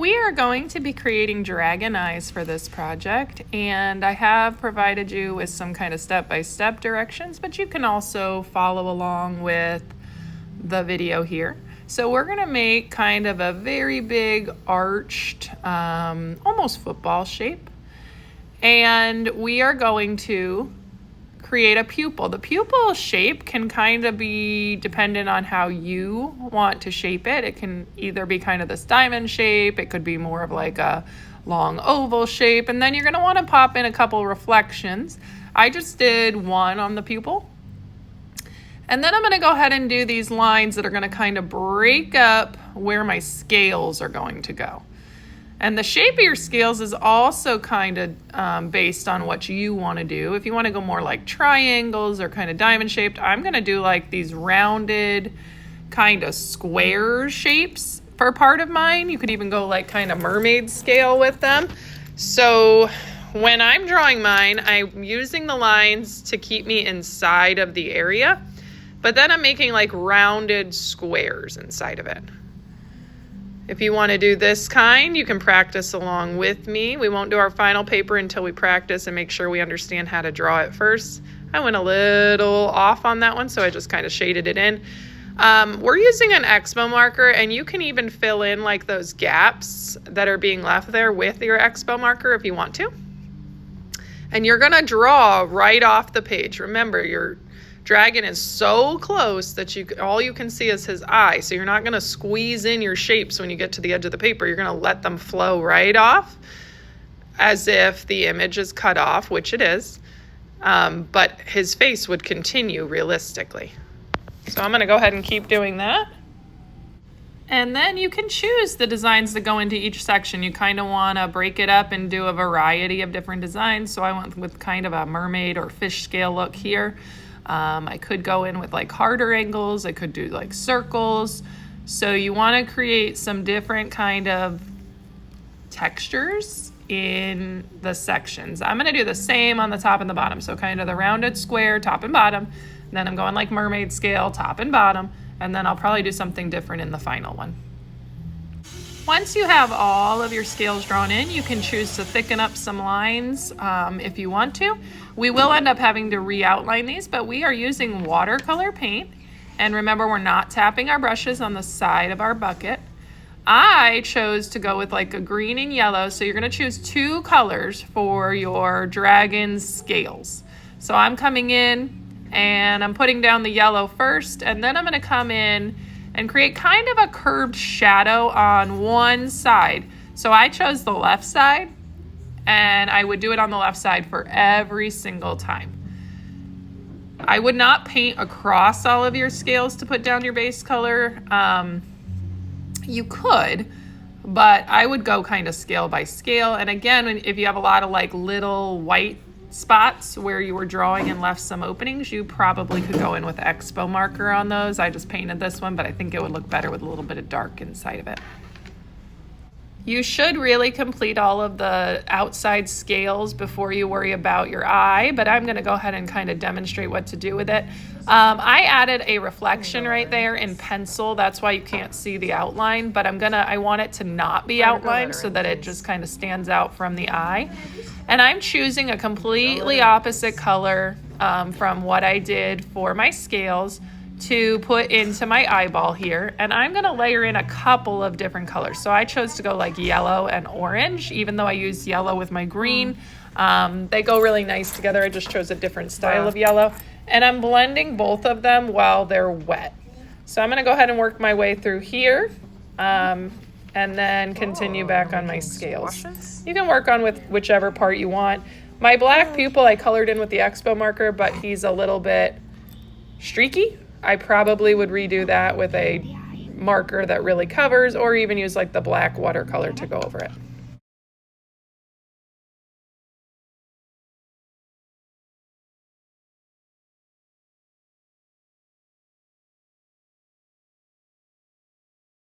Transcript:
We are going to be creating dragon eyes for this project, and I have provided you with some kind of step-by-step directions, but you can also follow along with the video here. So we're going to make kind of a very big arched, almost football shape, and we are going to create a pupil. The pupil shape can kind of be dependent on how you want to shape it. It can either be kind of this diamond shape, it could be more of like a long oval shape, and then you're going to want to pop in a couple reflections. I just did one on the pupil. And then I'm going to go ahead and do these lines that are going to kind of break up where my scales are going to go. And the shape of your scales is also kind of based on what you want to do. If you want to go more like triangles or kind of diamond shaped, I'm going to do like these rounded kind of square shapes for part of mine. You could even go like kind of mermaid scale with them. So when I'm drawing mine, I'm using the lines to keep me inside of the area, but then I'm making like rounded squares inside of it. If you want to do this kind, you can practice along with me. We won't do our final paper until we practice and make sure we understand how to draw it first. I went a little off on that one, so I just kind of shaded it in. We're using an Expo marker, and you can even fill in like those gaps that are being left there with your Expo marker if you want to. And you're going to draw right off the page. Remember, your dragon is so close that all you can see is his eye. So you're not going to squeeze in your shapes when you get to the edge of the paper. You're going to let them flow right off as if the image is cut off, which it is. But his face would continue realistically. So I'm going to go ahead and keep doing that. And then you can choose the designs that go into each section. You kind of want to break it up and do a variety of different designs. So I went with kind of a mermaid or fish scale look here. I could go in with like harder angles. I could do like circles. So you want to create some different kind of textures in the sections. I'm going to do the same on the top and the bottom. So kind of the rounded square, top and bottom. And then I'm going like mermaid scale, top and bottom. And then I'll probably do something different in the final one. Once you have all of your scales drawn in, you can choose to thicken up some lines if you want to. We will end up having to re-outline these, but we are using watercolor paint. And remember, we're not tapping our brushes on the side of our bucket. I chose to go with like a green and yellow, so you're gonna choose two colors for your dragon's scales. So I'm coming in and I'm putting down the yellow first, and then I'm gonna come in and create kind of a curved shadow on one side. So I chose the left side, and I would do it on the left side for every single time. I would not paint across all of your scales to put down your base color. You could, but I would go kind of scale by scale. And again, if you have a lot of like little white spots where you were drawing and left some openings, you probably could go in with Expo marker on those. I just painted this one, but I think it would look better with a little bit of dark inside of it. You should really complete all of the outside scales before you worry about your eye, but I'm going to go ahead and kind of demonstrate what to do with it. I added a reflection right there in pencil. That's why you can't see the outline, but I want it to not be outlined so that it just kind of stands out from the eye. And I'm choosing a completely opposite color from what I did for my scales to put into my eyeball here, and I'm going to layer in a couple of different colors. So I chose to go like yellow and orange, even though I used yellow with my green. They go really nice together. I just chose a different style of yellow, and I'm blending both of them while they're wet. So I'm going to go ahead and work my way through here and then continue back on my scales. You can work on with whichever part you want. My black pupil I colored in with the Expo marker, but he's a little bit streaky. I probably would redo that with a marker that really covers, or even use like the black watercolor to go over it.